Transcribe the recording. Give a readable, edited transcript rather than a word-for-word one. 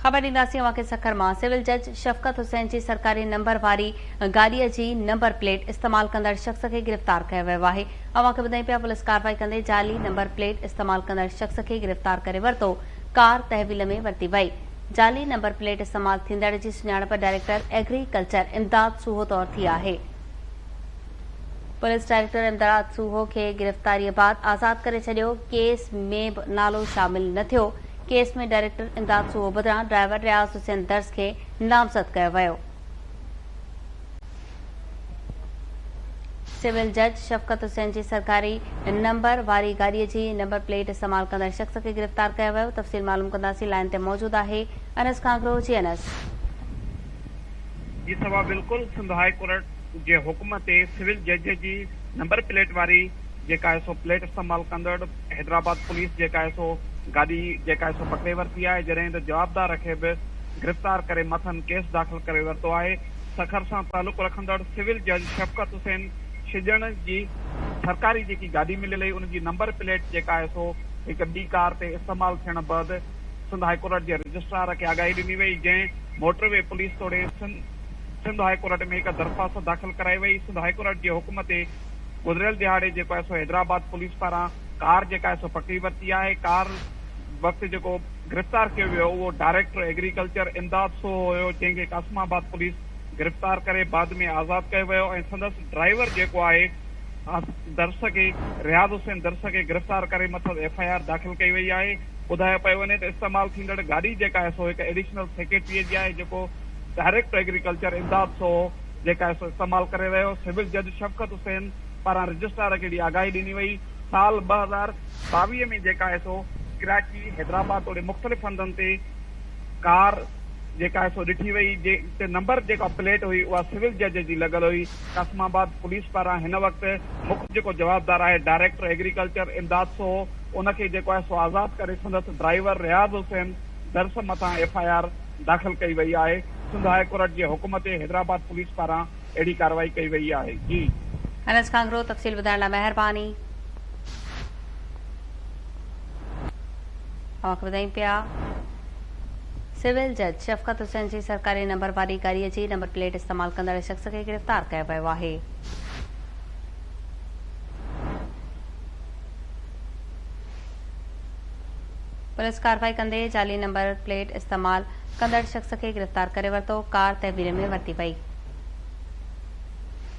ख़बर ॾींदासीं अव्हांखे सखर मां। सिविल जज शफ़क़त हुसैन जी सरकारी नंबर वारी गाॾीअ जी नंबर प्लेट इस्तेमाल कंदड़ शख़्स खे गिरफ़्तार कयो वियो आहे। अव्हांखे ॿुधायूं पिया पुलिस कार्रवाई कंदे जाली नंबर प्लेट इस्तेमाल कंदड़ शख़्स खे गिरफ़्तार करे वरितो। कार तहवील में वरिती वई। जाली नंबर प्लेट इस्तेमाल थींदड़ जी सुञाणप डायरेक्टर एग्रीकल्चर इमदाद सूहो तौर थी आहे। पुलिस डायरेक्टर इमदाद सूहो खे गिरफ़्तारीअ बाद आज़ाद करे छॾियो। केस में बि नालो शामिल न थियो। केस में डायरेक्टर इमदाद सूहो बदिरां ड्राइवर रियाज़ हुसैन दर्स खे नामज़द कयो वियो। सिविल जज शफ़क़त हुसैन जी सरकारी नंबर वारी गाॾीअ जी नंबर प्लेट इस्तेमाल कंदड़ शख़्स खे गिरफ़्तार कयो वियो। तफ़सील मालूम कंदासीं। लाइन ते मौजूद आहे अनस कांगरो। जी अनस। जी सवा बिल्कुल सिंध हाई कोर्ट जे हुक्म ते सिविल जज जी नंबर प्लेट वारी जेका है सो प्लेट इस्तेमाल कंदड़ हैदराबाद पुलिस जेका है सो गाड़ी जेका है सो पकड़े वरती है। जॾहिं त जवाबदार खे बि गिरफ़्तार करे मथन केस दाख़िल करे वरितो आहे। सखर सां तालुक़ रखंदड़ सिविल जज शफ़क़त हुसैन शिजण जी सरकारी जेकी गाॾी मिलियल हुई उनजी नंबर प्लेट जेका है सो हिकु ॿी कार ते इस्तेमाल थियण बैदि सिंध हाई कोर्ट जे रजिस्ट्रार खे आगाही ॾिनी वई, जंहिं मोटरवे पुलिस तोड़े सिंध हाई कोर्ट में हिकु दरख़्वास्त दाख़िल कराई वई। सिंध हाई कोर्ट जे हुक्म ते गुज़िरियल दिहाड़े जेको आहे सो हैदराबाद पुलिस पारां कार जेका है सो पकड़ी वरिती आहे। कार वक़्तु जेको गिरफ़्तार कयो वियो उहो डायरेक्टर एग्रीकल्चर इमदाद सूहो हुयो, जंहिंखे कासमाबाद पुलिस गिरफ़्तार करे बाद में आज़ाद कयो वियो ऐं संदसि ड्राइवर जेको आहे दर्स खे रियाज़ हुसैन दर्स खे गिरफ़्तार करे मथां FIR दाख़िल कई वई आहे। ॿुधायो पियो वञे त इस्तेमाल थींदड़ गाॾी जेका आहे सो हिकु एडिशनल सेक्रेटरीअ जी आहे, जेको डायरेक्टर एग्रीकल्चर इमदाद सूहो जेका आहे सो इस्तेमाल करे वियो। सिविल जज शफ़क़त हुसैन पारां रजिस्ट्रार खे आगाही ॾिनी वई। साल 2022 में जेका आहे सो कराची हैदराबाद ओड़े मुख़्तलिफ़ हंधनि ते कार जेका है सो ॾिठी वई, जे नंबर जेका प्लेट हुई उहा सिविल जज जी लॻल हुई। कासमाबाद पुलिस पारां हिन वक़्तु मुख्य जेको जवाबदार आहे डायरेक्टर एग्रीकल्चर इमदाद सूहो उनखे जेको आहे सो आज़ाद करे संदसि ड्राइवर रियाज़ हुसैन दर्स मथां FIR दाख़िल कई वई आहे। सिंध हाई कोर्ट जे हुक्म ते हैदराबाद पुलिस पारां अहिड़ी कार्रवाई कई वई आहे। जी अनस कांगरो, तफ़सील ॿुधाइण लाइ महिरबानी। अव्हांखे ॿुधायूं पिया सिविल जज शफ़क़त हुसैन जी सरकारी नंबर वारी गाॾीअ जी नंबर प्लेट इस्तेमाल कंदड़ शख़्स खे गिरफ़्तार कयो वियो आहे। पुलिस कार्रवाई कंदे जाली नंबर प्लेट इस्तेमाल कंदड़ शख़्स खे गिरफ़्तार करे वरितो। कार तहवील में वरिती वई।